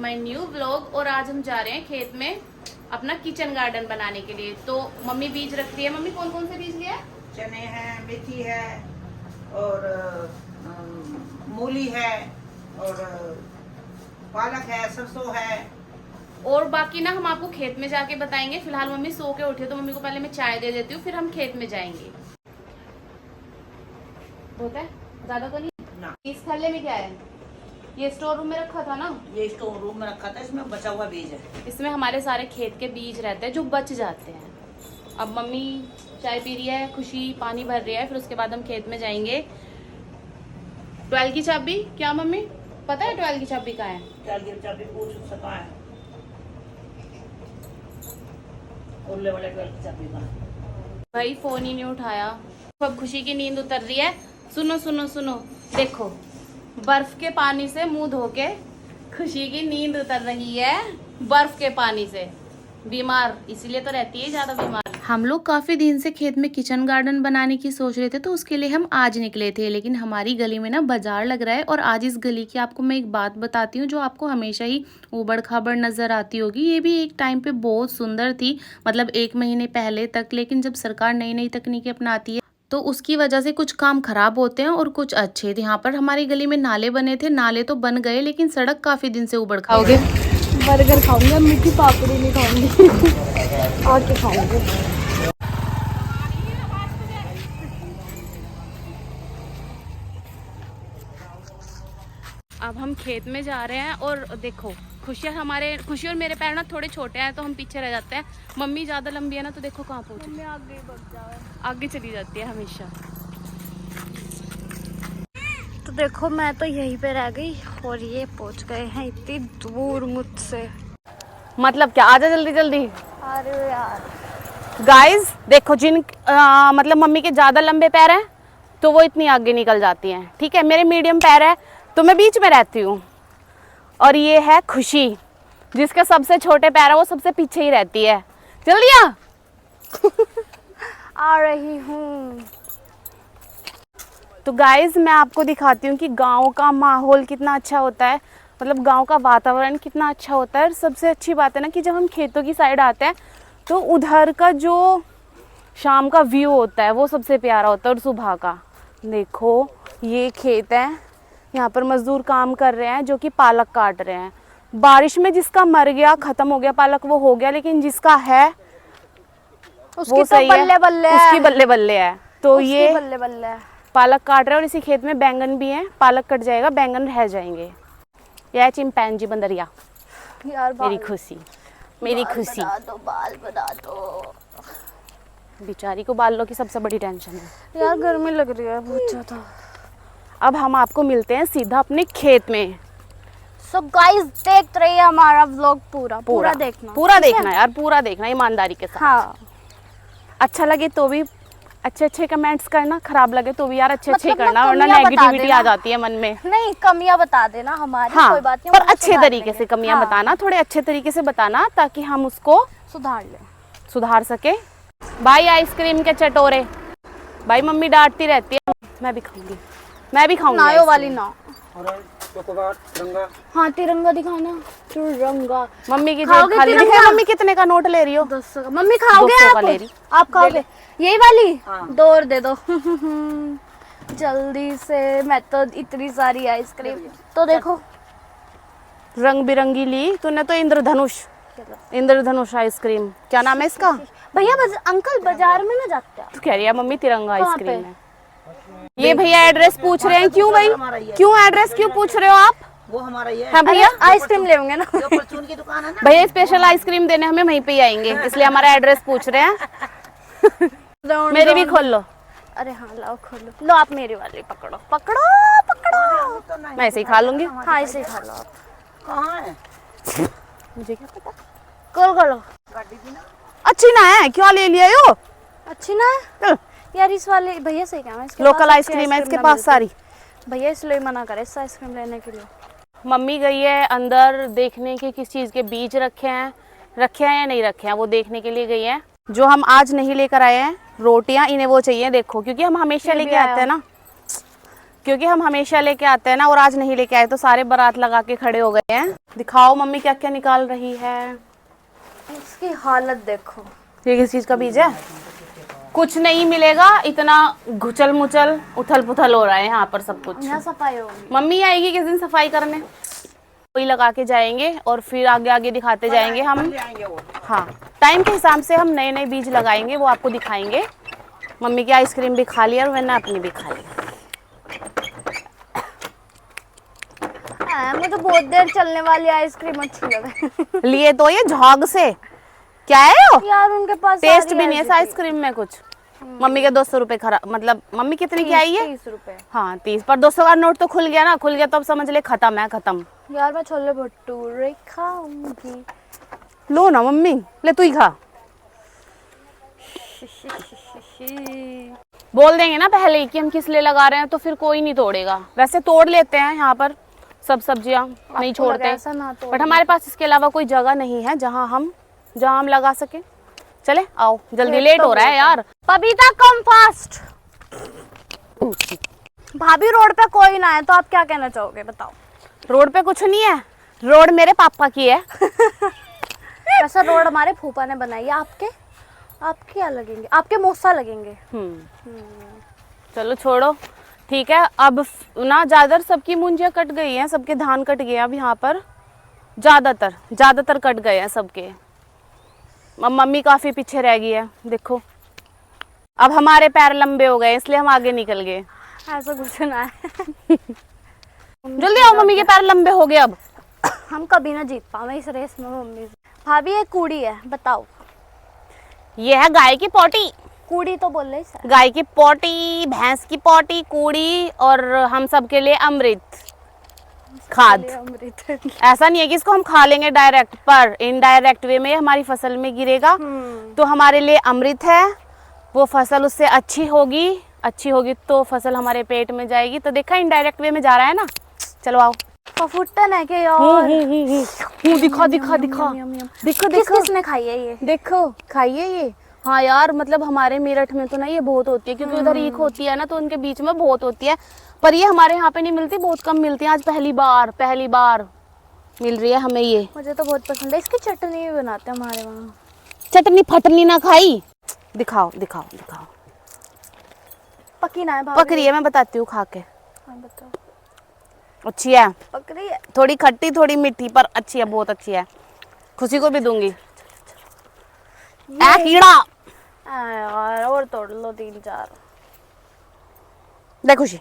My new vlog. और आज हम जा रहे हैं खेत में अपना किचन गार्डन बनाने के लिए। तो मम्मी बीज रखती है। मम्मी कौन कौन से बीज लिया? चने हैं, मेथी है और मूली है और पालक है, सरसों है। और बाकी ना हम आपको खेत में जाके बताएंगे। फिलहाल मम्मी सो के उठी है तो मम्मी को पहले मैं चाय दे देती हूँ, फिर हम खेत में जाएंगे। होता है ज्यादा तो नहीं ना। इस थैले में क्या है? ये स्टोर रूम में रखा था ना? ये स्टोर रूम में रखा था, इसमें बचा हुआ बीज है। इसमें हमारे सारे खेत के बीज रहते हैं जो बच जाते हैं। अब मम्मी चाय पी रही है, खुशी पानी भर रही है, फिर उसके बाद हम खेत में जाएंगे। 12 की चाबी क्या मम्मी पता है? 12 की चाबी कहाँ है? 12 की चाबी पूछ सका है। उल्ले वाले 12 की चाबी का भाई फोन ही नहीं उठाया। अब खुशी की नींद उतर रही है। सुनो सुनो सुनो, देखो बर्फ के पानी से मुंह धो के खुशी की नींद उतर रही है। बर्फ के पानी से बीमार इसीलिए तो रहती है ज्यादा बीमार। हम लोग काफी दिन से खेत में किचन गार्डन बनाने की सोच रहे थे, तो उसके लिए हम आज निकले थे। लेकिन हमारी गली में ना बाजार लग रहा है, और आज इस गली की आपको मैं एक बात बताती हूँ जो आपको हमेशा ही उबड़ खाबड़ नजर आती होगी। ये भी एक टाइम पे बहुत सुंदर थी, मतलब 1 महीने पहले तक। लेकिन जब सरकार नई नई तकनीकें अपनाती है तो उसकी वजह से कुछ काम खराब होते हैं और कुछ अच्छे थे। यहाँ पर हमारी गली में नाले बने थे, नाले तो बन गए लेकिन सड़क काफी दिन से उबड़ खाबड़ है। बर्गर खाऊंगा, मीठी पापड़ी नहीं खाऊंगी। और क्या खाऊंगी? अब हम खेत में जा रहे हैं और देखो खुशी और मेरे पैर ना थोड़े छोटे हैं तो हम पीछे रह जाते हैं। मम्मी ज्यादा लंबी है ना, तो देखो कहाँ पहुंची, आगे चली जाती है हमेशा। तो देखो मैं तो यहीं पे रह गई और ये पहुंच गए हैं इतनी दूर मुझसे। मतलब क्या, आजा जल्दी जल्दी। अरे यार गाइस देखो, मतलब मम्मी के ज्यादा लंबे पैर हैं तो वो इतनी आगे निकल जाती हैं। ठीक है, मेरे मीडियम पैर है तो मैं बीच में रहती हूँ। और ये है खुशी, जिसके सबसे छोटे पैर है वो सबसे पीछे ही रहती है। जल्दी आ। आ रही हूँ। तो गाइज मैं आपको दिखाती हूँ कि गांव का माहौल कितना अच्छा होता है, मतलब गांव का वातावरण कितना अच्छा होता है। और सबसे अच्छी बात है ना कि जब हम खेतों की साइड आते हैं तो उधर का जो शाम का व्यू होता है वो सबसे प्यारा होता है। और सुबह का देखो, ये खेत है, यहाँ पर मजदूर काम कर रहे हैं जो कि पालक काट रहे हैं। बारिश में जिसका मर गया, खत्म हो गया पालक, वो हो गया। लेकिन जिसका है उसकी वो तो सही बल्ले है, बल्ले है। उसकी बल्ले बल्ले है। तो ये बल्ले बल्ले है। पालक काट रहे हैं और इसी खेत में बैंगन भी हैं। पालक कट जाएगा, बैंगन रह जाएंगे। यह चिंपैंजी बंदरिया यार मेरी खुशी, मेरी खुशी। बाल बना दो। बेचारी को बालों की सबसे बड़ी टेंशन है। यार गर्मी लग रही है बहुत ज्यादा। अब हम आपको मिलते हैं सीधा अपने खेत में। सो गाइस देख रही है हमारा व्लॉग पूरा देखना। पूरा देखना यार, पूरा देखना ईमानदारी के साथ। हाँ, अच्छा लगे तो भी अच्छे कमेंट्स करना, खराब लगे तो भी यार अच्छे मतलब करना, ना वरना कमियां बता नेगेटिविटी देना। आ जाती है मन में। नहीं कमियां बता देना हमारी। हाँ, कोई बात नहीं, पर हम अच्छे सुधार तरीके लेंगे। से कमियां हाँ, बताना, थोड़े अच्छे तरीके से बताना ताकि हम उसको सुधार सके। भाई आइसक्रीम के चटोरे, भाई मम्मी डांटती रहती है। मैं भी खाऊंगी, मैं भी खाऊंगी। नायो वाली ना। तिरंगा। हाँ तिरंगा दिखाना। तिरंगा मम्मी की खाओगे जेब खाली तिरंगा? दिखाई। मम्मी कितने का नोट ले रही हो? 200 का। मम्मी खाओगे 200 का आप? ले रही। आप खाओगे यही वाली? हाँ। 2 और दे दो। जल्दी से, मैं तो इतनी सारी आइसक्रीम। तो देखो रंग बिरंगी ली तूने तो। इंद्रधनुष आइसक्रीम, क्या नाम है इसका? भैया अंकल बाजार में ना जाते हैं। तू कह रही है मम्मी तिरंगा कहाँ आइसक्रीम पे? है। ये भैया एड्रेस पूछ रहे हैं। क्यों भाई, क्यों एड्रेस क्यों पूछ रहे हो आप? वो हमारा ये है। हाँ भैया, आइसक्रीम लेंगे ना। जो परचून की दुकान है ना। भैया स्पेशल आइसक्रीम देने हमें वहीं पे ही आएंगे, इसलिए हमारा एड्रेस पूछ रहे हैं। मेरी भी खोल लो। अरे हाँ लाओ खोलो। लो आप मेरी वाली पकड़ो पकड़ो पकड़ो। मैं ऐसे ही खा लूंगी। हाँ ऐसे ही खा लो आप। कहाँ है? मुझे क्या पता। खोलो। अच्छी ना है, क्यों ले लिया यो? अच्छी ना है यार। इस वाले भैया से क्या है, लोकल आइसक्रीम है इसके पास सारी। भैया इसलिए मना करे इस आइसक्रीम लेने के लिए। मम्मी गई है अंदर देखने के किस चीज के बीज रखे हैं या नहीं रखे हैं, वो देखने के लिए गई है। जो हम आज नहीं लेकर आए हैं रोटियां, इन्हें वो चाहिए देखो, क्योंकि हम हमेशा लेके आते हैं ना। क्योंकि हम हमेशा लेके आते हैं ना, और आज नहीं लेके आए तो सारे बारात लगा के खड़े हो गए हैं। दिखाओ मम्मी क्या क्या निकाल रही है। इसकी हालत देखो। ये किस चीज का बीज है? कुछ नहीं मिलेगा, इतना घुचल मुचल उथल पुथल हो रहा है यहाँ पर सब कुछ। यहाँ सफाई होगी। मम्मी आएगी किस दिन सफाई करने, वही लगा के जाएंगे और फिर आगे आगे दिखाते जाएंगे हम। हाँ, टाइम के हिसाब से हम नए नए बीज लगाएंगे, वो आपको दिखाएंगे। मम्मी की आइसक्रीम भी खा ली और मैंने अपनी भी खा ली। मुझे बहुत देर चलने वाली आइसक्रीम अच्छी लगे। लिए तो ये झाग से क्या है वो? यार उनके पास टेस्ट भी नहीं है इस आइसक्रीम में कुछ। मम्मी के 200 रुपए खराब, मतलब मम्मी कितनी की आई है? 30 रुपए। हाँ 30 पर 200 का नोट तो खुल गया ना, खुल गया तो अब समझ ले खत्म है, खत्म। यार मैं छोले भटूरे खाऊंगी। लो ना मम्मी, ले तू ही खा। बोल देंगे ना पहले ही कि हम किस लिए लगा रहे हैं तो फिर कोई नहीं तोड़ेगा। वैसे तोड़ लेते हैं यहाँ पर सब सब्जियां, नहीं छोड़ते, बट हमारे पास इसके अलावा कोई जगह नहीं है जहाँ हम लगा सके। चले आओ, जल्दी लेट हो रहा है यार। Babita come fast. भाभी रोड पे कोई ना है तो आप क्या कहना चाहोगे बताओ। रोड पे कुछ नहीं है, रोड मेरे पापा की है। ऐसा रोड हमारे फूफा ने बनाई है। आपके क्या लगेंगे? आपके मौसा लगेंगे। चलो छोड़ो, ठीक है। अब ना ज्यादातर सबकी मुंजिया कट गई हैं, सबके धान कट गए हैं अब यहाँ पर। ज्यादातर कट गए हैं सबके। मम्मी काफी पीछे रह गई है, देखो। अब हमारे पैर लंबे हो गए इसलिए हम आगे निकल गए। ऐसा कुछ ना है। जल्दी आओ, मम्मी के पैर लंबे हो गए अब। हम कभी ना जीत पाए इस रेस में मम्मी से। भाभी ये कूड़ी है, बताओ। ये है गाय की पोटी। कूड़ी तो बोल रही सर। गाय की पोटी, भैंस की पोटी, कूड़ी, और हम सब के लिए अमृत खाद। अमृत। ऐसा नहीं है कि इसको हम खा लेंगे डायरेक्ट, पर इनडायरेक्ट वे में हमारी फसल में गिरेगा तो हमारे लिए अमृत है। वो फसल उससे अच्छी होगी तो फसल हमारे पेट में जाएगी। तो देखा इनडायरेक्ट वे में जा रहा है ना। चलो आओ। पफुट्टन है क्या यार? दिखा। देखो किसने खाई है ये? देखो खाइए ये। हाँ यार, मतलब हमारे मेरठ में तो ना ये बहुत होती है, क्योंकि उधर ईख होती है ना तो उनके बीच में बहुत होती है, पर ये हमारे यहाँ पे नहीं मिलती, बहुत कम मिलती है। आज पहली बार मिल रही है हमें ये। मुझे तो बहुत पसंद है। इसकी चटनी भी बनाते हैं हमारे वहाँ। चटनी फटनी ना खाई। दिखाओ। पकी ना है भाभी? पक रही है, मैं बताती हूँ खा के। हाँ बताओ। अच्छी है, पक रही है। थोड़ी खट्टी थोड़ी मीठी, पर अच्छी है, बहुत अच्छी है। खुशी को भी दूंगी। कीड़ा यार और तोड़ लो 3-4। देख खुशी,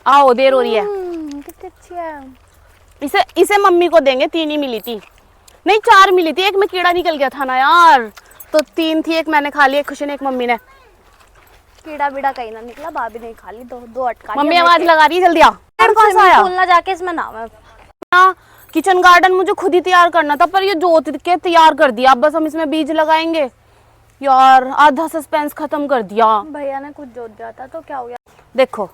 आओ, देर हो रही है। कितनी अच्छी है। इसे मम्मी को देंगे। 3 ही मिली थी, नहीं 4 मिली थी। एक में कीड़ा निकल गया था ना यार, तो 3 थी। एक मैंने खा ली, एक खुशी ने, एक मम्मी ने। कीड़ा बीड़ा कहीं ना निकला, भाभी ने खा ली। दो अटका। मम्मी आवाज लगा रही है, जल्दी आ। ना जाके इसमें नाम है। किचन गार्डन मुझे खुद ही तैयार करना था, पर ये जोत के तैयार कर दिया। अब बस हम इसमें बीज लगाएंगे। यार आधा सस्पेंस खत्म कर दिया। भैया ने कुछ जोत दिया था तो क्या हो गया? देखो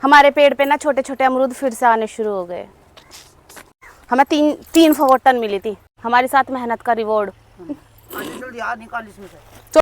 हमारे पेड़ पे ना छोटे छोटे अमरूद फिर से आने शुरू हो गए। हमें 3 फवोटन मिली थी, हमारी साथ मेहनत का रिवॉर्ड। निकाल इसमें से।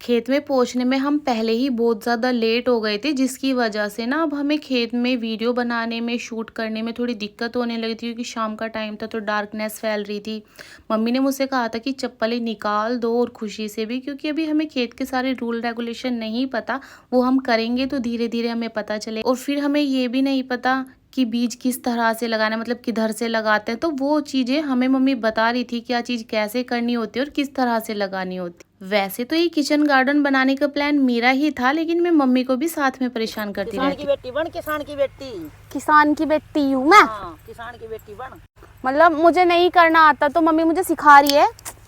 खेत में पहुंचने में हम पहले ही बहुत ज़्यादा लेट हो गए थे, जिसकी वजह से ना अब हमें खेत में वीडियो बनाने में, शूट करने में थोड़ी दिक्कत होने लगी थी, क्योंकि शाम का टाइम था तो डार्कनेस फैल रही थी। मम्मी ने मुझसे कहा था कि चप्पलें निकाल दो, और खुशी से भी, क्योंकि अभी हमें खेत के सारे रूल रेगुलेशन नहीं पता। वो हम करेंगे तो धीरे धीरे हमें पता चले। और फिर हमें ये भी नहीं पता कि बीज किस तरह से लगाना है, मतलब किधर से लगाते हैं। तो वो चीज़ें हमें मम्मी बता रही थी, क्या चीज़ कैसे करनी होती है और किस तरह से लगानी होती। वैसे तो ये किचन गार्डन बनाने का प्लान मेरा ही था, लेकिन मैं मम्मी को भी साथ में परेशान करती रहती। किसान की बेटी बन, किसान की बेटी। किसान की बेटी हूँ मैं। किसान की बेटी बन। मतलब मुझे नहीं करना आता तो मम्मी मुझे सिखा रही है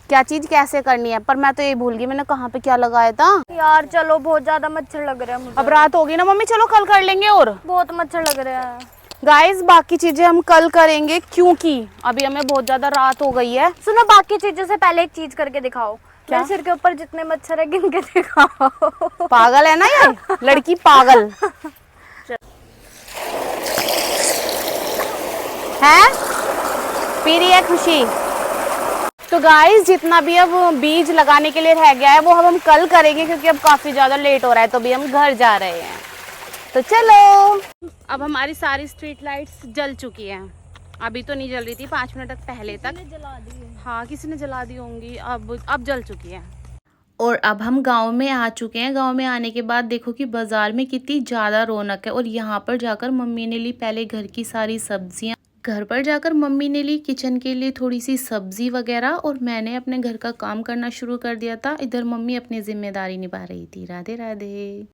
क्या चीज कैसे करनी है, पर मैं तो ये भूल गई मैंने कहाँ पे क्या लगाया था। यार चलो, बहुत ज्यादा मच्छर लग रहा है मुझे। अब रात होगी ना मम्मी, चलो कल कर लेंगे। और बहुत मच्छर लग रहा है गाइस, बाकी चीजें हम कल करेंगे, क्योंकि अभी हमें बहुत ज्यादा रात हो गई है। सुनो, बाकी चीजों से पहले एक चीज करके दिखाओ। क्या? मेरे सिर के ऊपर जितने मच्छर है गिन के दिखाओ। पागल है ना ये लड़की, पागल है। पी रही है खुशी। तो गाइस जितना भी अब बीज लगाने के लिए रह गया है वो हम कल करेंगे, क्योंकि अब काफ़ी ज़्यादा लेट हो रहा है, तो भी हम घर जा रहे हैं। तो चलो, अब हमारी सारी स्ट्रीट लाइट्स जल चुकी हैं। अभी तो नहीं जल रही थी, 5 मिनट तक पहले तक जला दी। हाँ किसी ने जला दी होंगी, अब जल चुकी है। और अब हम गांव में आ चुके हैं। गांव में आने के बाद देखो कि बाजार में कितनी ज़्यादा रौनक है। और यहाँ पर जाकर मम्मी ने ली पहले घर की सारी सब्जियां। घर पर जाकर मम्मी ने ली किचन के लिए थोड़ी सी सब्जी वगैरह, और मैंने अपने घर का काम करना शुरू कर दिया था। इधर मम्मी अपनी जिम्मेदारी निभा रही थी। राधे राधे।